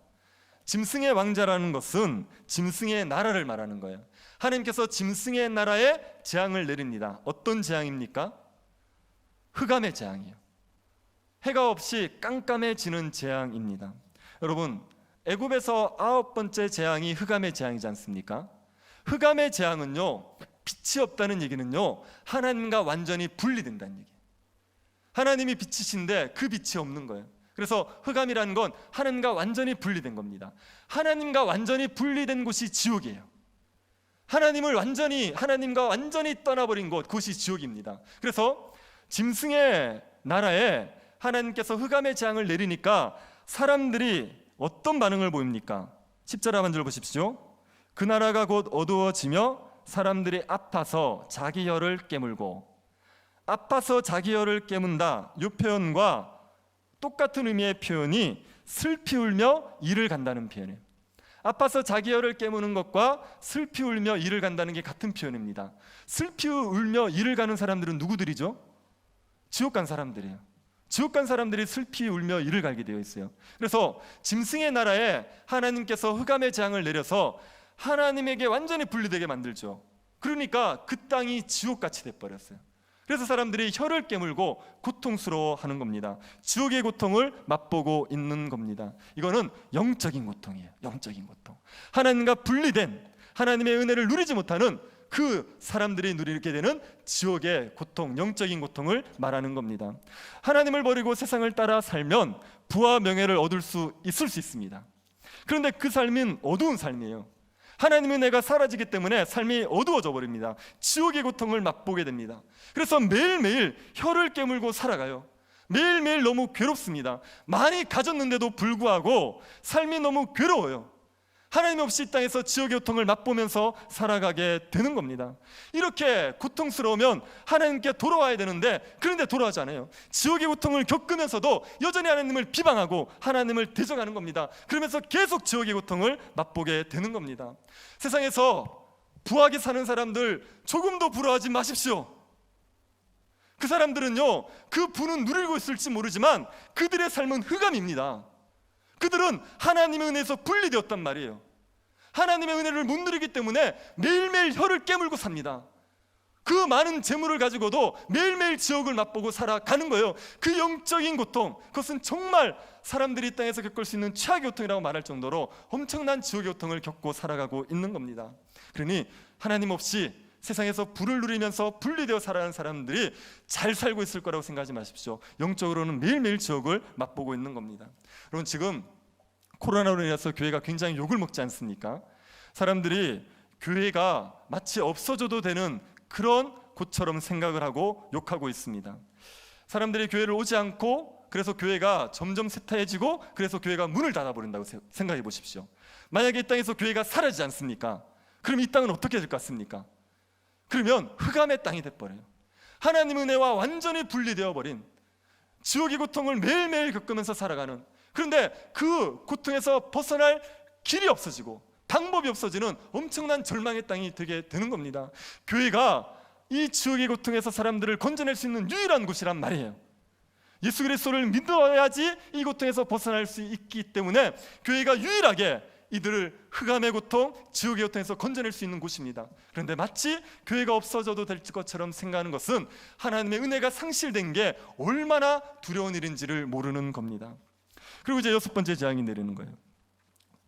A: 짐승의 왕자라는 것은 짐승의 나라를 말하는 거예요. 하나님께서 짐승의 나라에 재앙을 내립니다. 어떤 재앙입니까? 흑암의 재앙이에요. 해가 없이 깜깜해지는 재앙입니다. 여러분, 애굽에서 9번째 재앙이 흑암의 재앙이지 않습니까? 흑암의 재앙은요, 빛이 없다는 얘기는요, 하나님과 완전히 분리된다는 얘기예요. 하나님이 빛이신데 그 빛이 없는 거예요. 그래서 흑암이라는 건 하나님과 완전히 분리된 겁니다. 하나님과 완전히 분리된 곳이 지옥이에요. 하나님과 완전히 떠나버린 곳, 그것이 지옥입니다. 그래서 짐승의 나라에 하나님께서 흑암의 재앙을 내리니까 사람들이 어떤 반응을 보입니까? 10절 하반절 보십시오. 그 나라가 곧 어두워지며 사람들이 아파서 자기 혀를 깨물고, 아파서 자기 혀를 깨문다, 이 표현과 똑같은 의미의 표현이 슬피 울며 이를 간다는 표현이에요. 아파서 자기 혀를 깨무는 것과 슬피 울며 이를 간다는 게 같은 표현입니다. 슬피 울며 이를 가는 사람들은 누구들이죠? 지옥 간 사람들이에요. 지옥 간 사람들이 슬피 울며 이를 갈게 되어 있어요. 그래서 짐승의 나라에 하나님께서 흑암의 재앙을 내려서 하나님에게 완전히 분리되게 만들죠. 그러니까 그 땅이 지옥같이 돼버렸어요. 그래서 사람들이 혀를 깨물고 고통스러워하는 겁니다. 지옥의 고통을 맛보고 있는 겁니다. 이거는 영적인 고통이에요. 영적인 고통. 하나님과 분리된, 하나님의 은혜를 누리지 못하는 그 사람들이 누리게 되는 지옥의 고통, 영적인 고통을 말하는 겁니다. 하나님을 버리고 세상을 따라 살면 부와 명예를 얻을 수 있습니다. 그런데 그 삶은 어두운 삶이에요. 하나님의 은혜가 사라지기 때문에 삶이 어두워져 버립니다. 지옥의 고통을 맛보게 됩니다. 그래서 매일매일 혀를 깨물고 살아가요. 매일매일 너무 괴롭습니다. 많이 가졌는데도 불구하고 삶이 너무 괴로워요. 하나님 없이 이 땅에서 지옥의 고통을 맛보면서 살아가게 되는 겁니다. 이렇게 고통스러우면 하나님께 돌아와야 되는데, 그런데 돌아가지 않아요. 지옥의 고통을 겪으면서도 여전히 하나님을 비방하고 하나님을 대적하는 겁니다. 그러면서 계속 지옥의 고통을 맛보게 되는 겁니다. 세상에서 부하게 사는 사람들 조금도 부러워하지 마십시오. 그 사람들은요, 그 부는 누리고 있을지 모르지만 그들의 삶은 흑암입니다. 그들은 하나님의 은혜에서 분리되었단 말이에요. 하나님의 은혜를 못 누리기 때문에 매일매일 혀를 깨물고 삽니다. 그 많은 재물을 가지고도 매일매일 지옥을 맛보고 살아가는 거예요. 그 영적인 고통, 그것은 정말 사람들이 이 땅에서 겪을 수 있는 최악의 고통이라고 말할 정도로 엄청난 지옥의 고통을 겪고 살아가고 있는 겁니다. 그러니 하나님 없이 세상에서 부를 누리면서 분리되어 살아가는 사람들이 잘 살고 있을 거라고 생각하지 마십시오. 영적으로는 매일매일 지옥을 맛보고 있는 겁니다. 여러분, 지금 코로나로 인해서 교회가 굉장히 욕을 먹지 않습니까? 사람들이 교회가 마치 없어져도 되는 그런 곳처럼 생각을 하고 욕하고 있습니다. 사람들이 교회를 오지 않고, 그래서 교회가 점점 쇠퇴해지고, 그래서 교회가 문을 닫아버린다고 생각해 보십시오. 만약에 이 땅에서 교회가 사라지지 않습니까? 그럼 이 땅은 어떻게 될 것 같습니까? 그러면 흑암의 땅이 돼버려요. 하나님 은혜와 완전히 분리되어 버린, 지옥의 고통을 매일매일 겪으면서 살아가는, 그런데 그 고통에서 벗어날 길이 없어지고 방법이 없어지는 엄청난 절망의 땅이 되게 되는 겁니다. 교회가 이 지옥의 고통에서 사람들을 건져낼 수 있는 유일한 곳이란 말이에요. 예수 그리스도를 믿어야지 이 고통에서 벗어날 수 있기 때문에 교회가 유일하게 이들을 흑암의 고통, 지옥의 고통에서 건져낼 수 있는 곳입니다. 그런데 마치 교회가 없어져도 될 것처럼 생각하는 것은 하나님의 은혜가 상실된 게 얼마나 두려운 일인지를 모르는 겁니다. 그리고 이제 6번째 재앙이 내리는 거예요.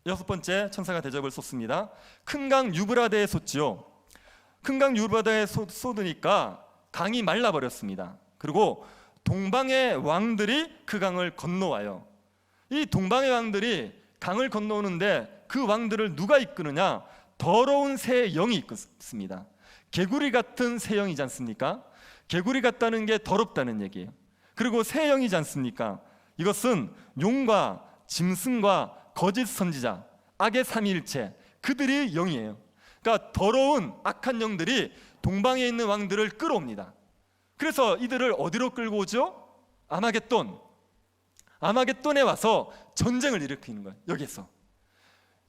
A: 6번째, 천사가 대접을 쏟습니다. 큰 강 유브라데에 쏟지요. 큰 강 유브라데에 쏟으니까 강이 말라버렸습니다. 그리고 동방의 왕들이 그 강을 건너와요. 이 동방의 왕들이 강을 건너오는데 그 왕들을 누가 이끄느냐? 더러운 새 영이 이끌습니다. 개구리 같은 새 영이지 않습니까? 개구리 같다는 게 더럽다는 얘기예요. 그리고 새 영이지 않습니까? 이것은 용과 짐승과 거짓 선지자, 악의 삼위일체, 그들이 영이에요. 그러니까 더러운 악한 영들이 동방에 있는 왕들을 끌어옵니다. 그래서 이들을 어디로 끌고 오죠? 아마겟돈에 와서 전쟁을 일으키는 거예요.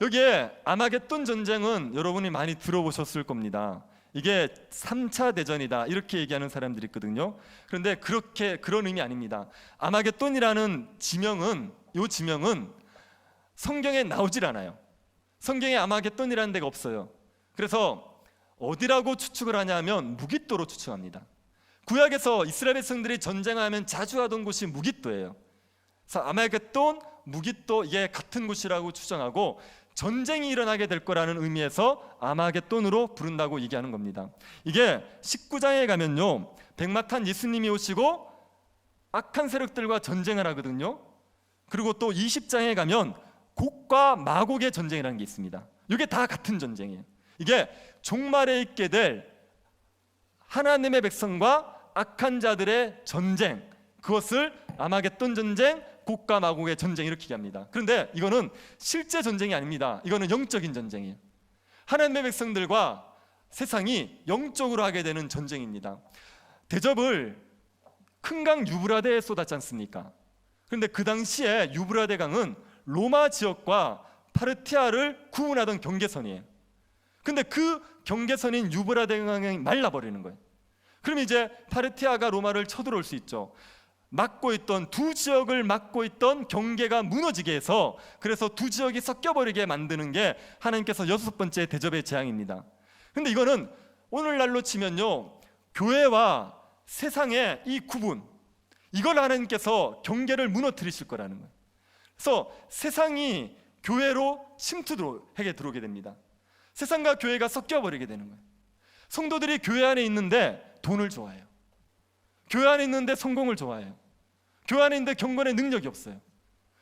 A: 여기에 아마겟돈 전쟁은 여러분이 많이 들어보셨을 겁니다. 이게 3차 대전이다 이렇게 얘기하는 사람들이 있거든요. 그런데 그런 의미 아닙니다. 아마겟돈이라는 지명은, 이 지명은 성경에 나오질 않아요. 성경에 아마겟돈이라는 데가 없어요. 그래서 어디라고 추측을 하냐면 무깃도로 추측합니다. 구약에서 이스라엘 백성들이 전쟁하면 자주 하던 곳이 무깃도예요. 그래서 아마겟돈, 무깃도 이게 같은 곳이라고 추정하고 전쟁이 일어나게 될 거라는 의미에서 아마겟돈으로 부른다고 얘기하는 겁니다. 이게 19장에 가면요, 백마탄 예수님이 오시고 악한 세력들과 전쟁을 하거든요. 그리고 또 20장에 가면 곡과 마곡의 전쟁이라는 게 있습니다. 이게 다 같은 전쟁이에요. 이게 종말에 있게 될 하나님의 백성과 악한 자들의 전쟁, 그것을 아마겟돈 전쟁, 곡과 마곡의 전쟁 이렇게 얘기합니다. 그런데 이거는 실제 전쟁이 아닙니다. 이거는 영적인 전쟁이에요. 하나님의 백성들과 세상이 영적으로 하게 되는 전쟁입니다. 대접을 큰 강 유브라데에 쏟았지 않습니까? 그런데 그 당시에 유브라데 강은 로마 지역과 파르티아를 구분하던 경계선이에요. 근데 그 경계선인 유브라데 강이 말라버리는 거예요. 그럼 이제 파르티아가 로마를 쳐들어올 수 있죠. 막고 있던 두 지역을 막고 있던 경계가 무너지게 해서, 그래서 두 지역이 섞여버리게 만드는 게 하나님께서 6번째 대접의 재앙입니다. 근데 이거는 오늘날로 치면요, 교회와 세상의 이 구분, 이걸 하나님께서 경계를 무너뜨리실 거라는 거예요. 그래서 세상이 교회로 침투하게 들어오게 됩니다. 세상과 교회가 섞여버리게 되는 거예요. 성도들이 교회 안에 있는데 돈을 좋아해요. 교회 안에 있는데 성공을 좋아해요. 교회 안에 있는데 경건의 능력이 없어요.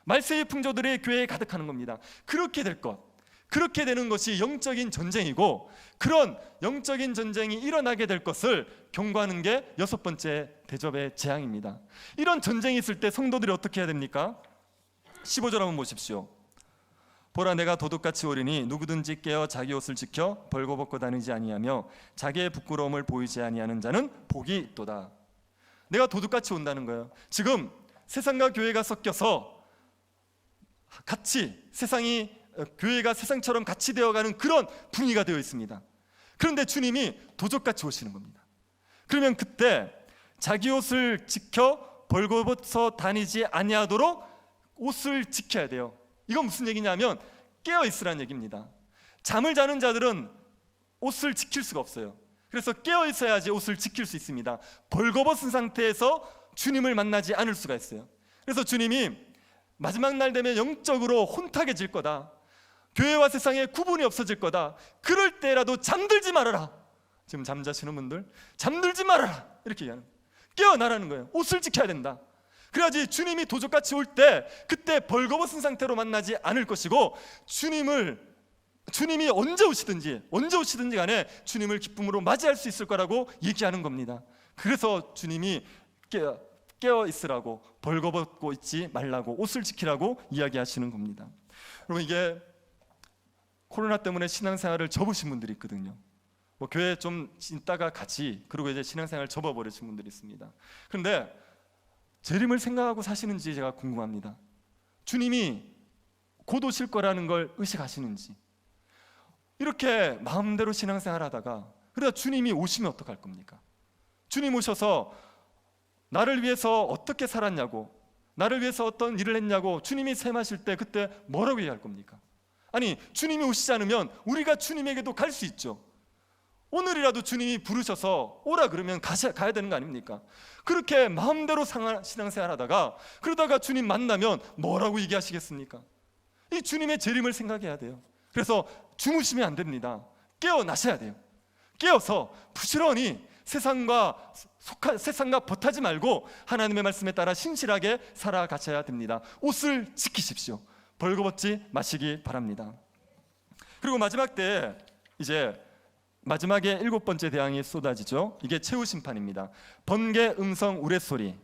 A: 말세의 풍조들이 교회에 가득하는 겁니다. 그렇게 될 것, 그렇게 되는 것이 영적인 전쟁이고, 그런 영적인 전쟁이 일어나게 될 것을 경고하는 게 6번째 대접의 재앙입니다. 이런 전쟁이 있을 때 성도들이 어떻게 해야 됩니까? 15절 한번 보십시오. 보라, 내가 도둑같이 오리니 누구든지 깨어 자기 옷을 지켜 벌거벗고 다니지 아니하며 자기의 부끄러움을 보이지 아니하는 자는 복이 있도다. 내가 도둑같이 온다는 거예요. 지금 세상과 교회가 섞여서 같이 교회가 세상처럼 같이 되어가는 그런 분위기가 되어 있습니다. 그런데 주님이 도적같이 오시는 겁니다. 그러면 그때 자기 옷을 지켜 벌거벗어 다니지 아니하도록 옷을 지켜야 돼요. 이건 무슨 얘기냐면 깨어 있으라는 얘기입니다. 잠을 자는 자들은 옷을 지킬 수가 없어요. 그래서 깨어 있어야지 옷을 지킬 수 있습니다. 벌거벗은 상태에서 주님을 만나지 않을 수가 있어요. 그래서 주님이 마지막 날 되면 영적으로 혼탁해질 거다, 교회와 세상에 구분이 없어질 거다, 그럴 때라도 잠들지 말아라. 지금 잠자시는 분들 잠들지 말아라 이렇게 얘기하는 거예요. 깨어나라는 거예요. 옷을 지켜야 된다. 그래야지 주님이 도적같이 올 때 그때 벌거벗은 상태로 만나지 않을 것이고, 주님이 언제 오시든지 간에 주님을 기쁨으로 맞이할 수 있을 거라고 얘기하는 겁니다. 그래서 주님이 깨어 있으라고, 벌거벗고 있지 말라고, 옷을 지키라고 이야기하시는 겁니다. 여러분, 이게 코로나 때문에 신앙생활을 접으신 분들이 있거든요. 뭐 교회 좀 있다가 같이, 그리고 이제 신앙생활 접어버리신 분들이 있습니다. 그런데 재림을 생각하고 사시는지 제가 궁금합니다. 주님이 곧 오실 거라는 걸 의식하시는지. 이렇게 마음대로 신앙생활 하다가 그러다 주님이 오시면 어떡할 겁니까? 주님 오셔서 나를 위해서 어떻게 살았냐고, 나를 위해서 어떤 일을 했냐고 주님이 셈하실 때 그때 뭐라고 얘기할 겁니까? 아니, 주님이 오시지 않으면 우리가 주님에게도 갈 수 있죠. 오늘이라도 주님이 부르셔서 오라 그러면 가야 되는 거 아닙니까? 그렇게 마음대로 신앙생활 하다가 그러다가 주님 만나면 뭐라고 얘기하시겠습니까? 이 주님의 재림을 생각해야 돼요. 그래서 주무시면 안 됩니다. 깨어나셔야 돼요. 깨어서 부지런히 세상과 벗하지 말고 하나님의 말씀에 따라 신실하게 살아가셔야 됩니다. 옷을 지키십시오. 벌거벗지 마시기 바랍니다. 그리고 마지막 때 이제 마지막에 7번째 대항이 쏟아지죠. 이게 최후 심판입니다. 번개, 음성, 우레소리,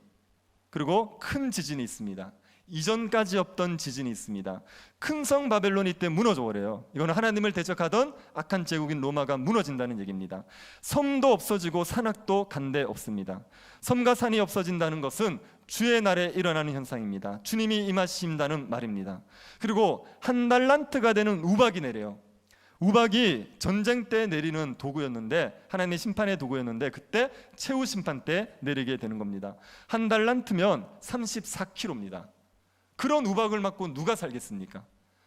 A: 그리고 큰 지진이 있습니다. 이전까지 없던 지진이 있습니다. 큰 성 바벨론이 이때 무너져 버려요. 이거는 하나님을 대적하던 악한 제국인 로마가 무너진다는 얘기입니다. 섬도 없어지고 산악도 간데 없습니다. 섬과 산이 없어진다는 것은 주의 날에 일어나는 현상입니다. 주님이 임하신다는 말입니다. 그리고 한 달란트가 되는 우박이 내려요. 우박이 전쟁 때 내리는 도구였는데, 하나님의 심판의 도구였는데, 그때 최후 심판 때 내리게 되는 겁니다. 한 달란트면 34kg입니다. 그런 우박을 맞고 누가 살겠습니까?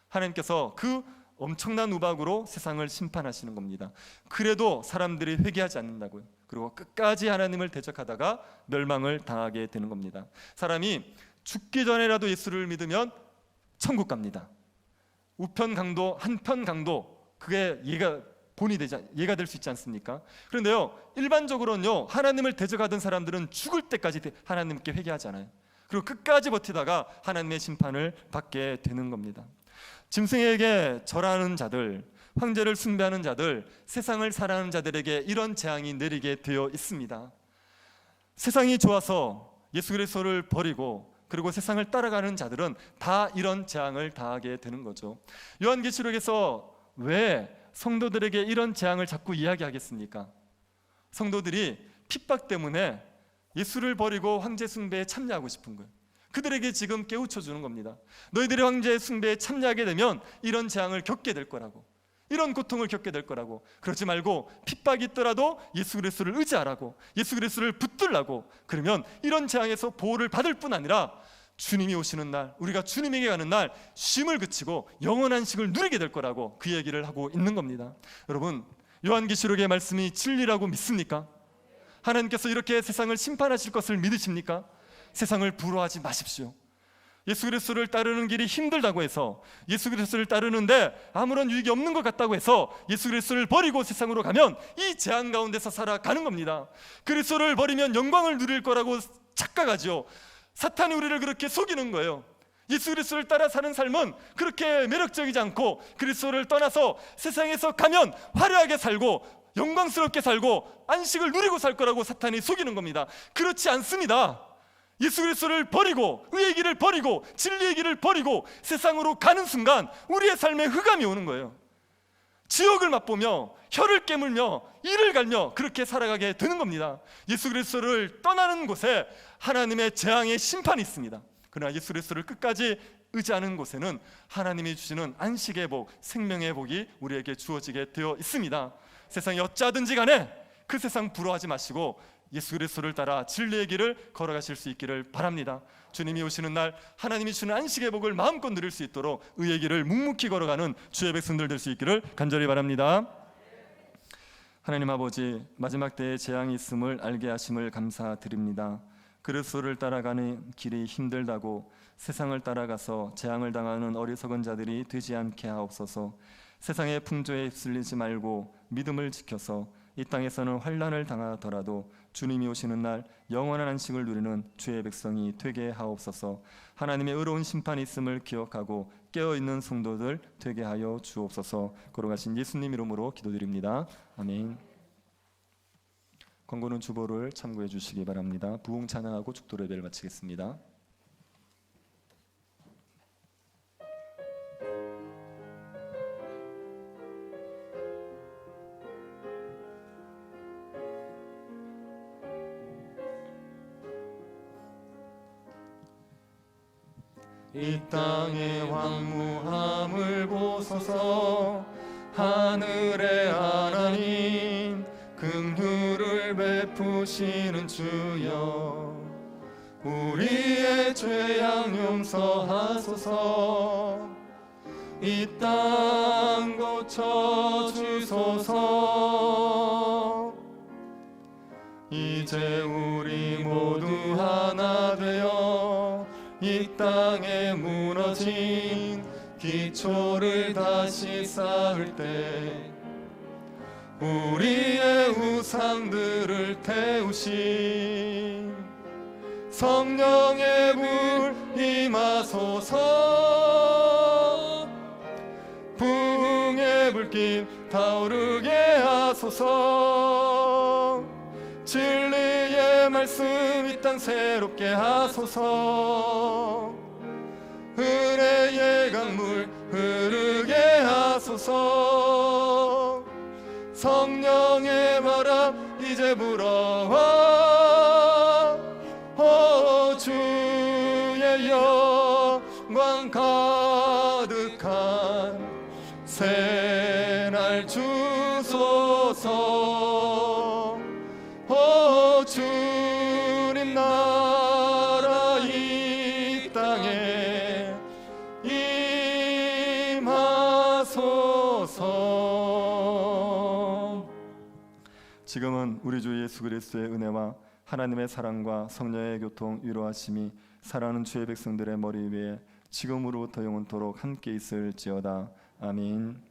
A: 하나님께서 그 엄청난 우박으로 세상을 심판하시는 겁니다. 그래도 사람들이 회개하지 않는다고요. 그리고 끝까지 하나님을 대적하다가 멸망을 당하게 되는 겁니다. 사람이 죽기 전에라도 예수를 믿으면 천국 갑니다. 우편 강도, 한편 강도, 그게 예가 될 수 있지 않습니까? 그런데요, 일반적으로는요, 하나님을 대적하던 사람들은 죽을 때까지 하나님께 회개하지 않아요. 그리고 끝까지 버티다가 하나님의 심판을 받게 되는 겁니다. 짐승에게 절하는 자들, 황제를 숭배하는 자들, 세상을 사랑하는 자들에게 이런 재앙이 내리게 되어 있습니다. 세상이 좋아서 예수 그리스도를 버리고 그리고 세상을 따라가는 자들은 다 이런 재앙을 당하게 되는 거죠. 요한계시록에서 왜 성도들에게 이런 재앙을 자꾸 이야기하겠습니까? 성도들이 핍박 때문에 예수를 버리고 황제 숭배에 참여하고 싶은 거예요. 그들에게 지금 깨우쳐 주는 겁니다. 너희들이 황제 숭배에 참여하게 되면 이런 재앙을 겪게 될 거라고, 이런 고통을 겪게 될 거라고. 그러지 말고 핍박이 있더라도 예수 그리스도를 의지하라고, 예수 그리스도를 붙들라고. 그러면 이런 재앙에서 보호를 받을 뿐 아니라 주님이 오시는 날, 우리가 주님에게 가는 날 쉼을 그치고 영원한 식을 누리게 될 거라고 그 얘기를 하고 있는 겁니다. 여러분, 요한계시록의 말씀이 진리라고 믿습니까? 하나님께서 이렇게 세상을 심판하실 것을 믿으십니까? 세상을 부러워하지 마십시오. 예수 그리스도를 따르는 길이 힘들다고 해서, 예수 그리스도를 따르는데 아무런 유익이 없는 것 같다고 해서 예수 그리스도를 버리고 세상으로 가면 이 재앙 가운데서 살아가는 겁니다. 그리스도를 버리면 영광을 누릴 거라고 착각하죠. 사탄이 우리를 그렇게 속이는 거예요. 예수 그리스도를 따라 사는 삶은 그렇게 매력적이지 않고, 그리스도를 떠나서 세상에서 가면 화려하게 살고 영광스럽게 살고 안식을 누리고 살 거라고 사탄이 속이는 겁니다. 그렇지 않습니다. 예수 그리스도를 버리고 의의 길을 버리고 진리의 길을 버리고 세상으로 가는 순간 우리의 삶에 흑암이 오는 거예요. 지옥을 맛보며 혀를 깨물며 이를 갈며 그렇게 살아가게 되는 겁니다. 예수 그리스도를 떠나는 곳에 하나님의 재앙의 심판이 있습니다. 그러나 예수 그리스도를 끝까지 의지하는 곳에는 하나님이 주시는 안식의 복, 생명의 복이 우리에게 주어지게 되어 있습니다. 세상이 어찌하든지 간에 그 세상 부러워하지 마시고 예수 그리스도를 따라 진리의 길을 걸어가실 수 있기를 바랍니다. 주님이 오시는 날 하나님이 주는 안식의 복을 마음껏 누릴 수 있도록 의의 길을 묵묵히 걸어가는 주의 백성들 될 수 있기를 간절히 바랍니다. 하나님 아버지, 마지막 때에 재앙이 있음을 알게 하심을 감사드립니다. 그리스도를 따라가는 길이 힘들다고 세상을 따라가서 재앙을 당하는 어리석은 자들이 되지 않게 하옵소서. 세상의 풍조에 휩쓸리지 말고 믿음을 지켜서 이 땅에서는 환난을 당하더라도 주님이 오시는 날 영원한 안식을 누리는 주의 백성이 되게 하옵소서. 하나님의 의로운 심판이 있음을 기억하고 깨어있는 성도들 되게 하여 주옵소서. 걸어가신 예수님 이름으로 기도드립니다. 아멘. 광고는 주보를 참고해 주시기 바랍니다. 부흥 찬양하고 축도 예배를 마치겠습니다. 이 땅의 황무함을 보소서. 하늘의 하나님, 긍휼을 베푸시는 주여, 우리의 죄악 용서하소서. 이 땅 고쳐 주소서. 이제 우리 모두 하나 되어 이 땅에 무너진 기초를 다시 쌓을 때 우리의 우상들을 태우신 성령의 불 임하소서. 부흥의 불길 타오르게 하소서. 진리의 말씀 이 땅 새롭게 하소서. 은혜의 강물 흐르게 하소서. 성령의 바람 이제 불어와 주의 영광 가득한 새날 주소서. 주님 나라 이 땅에 임하소서. 지금은 우리 주 예수 그리스도의 은혜와 하나님의 사랑과 성령의 교통 위로하심이 사랑하는 주의 백성들의 머리 위에 지금으로부터 영원토록 함께 있을지어다. 아멘.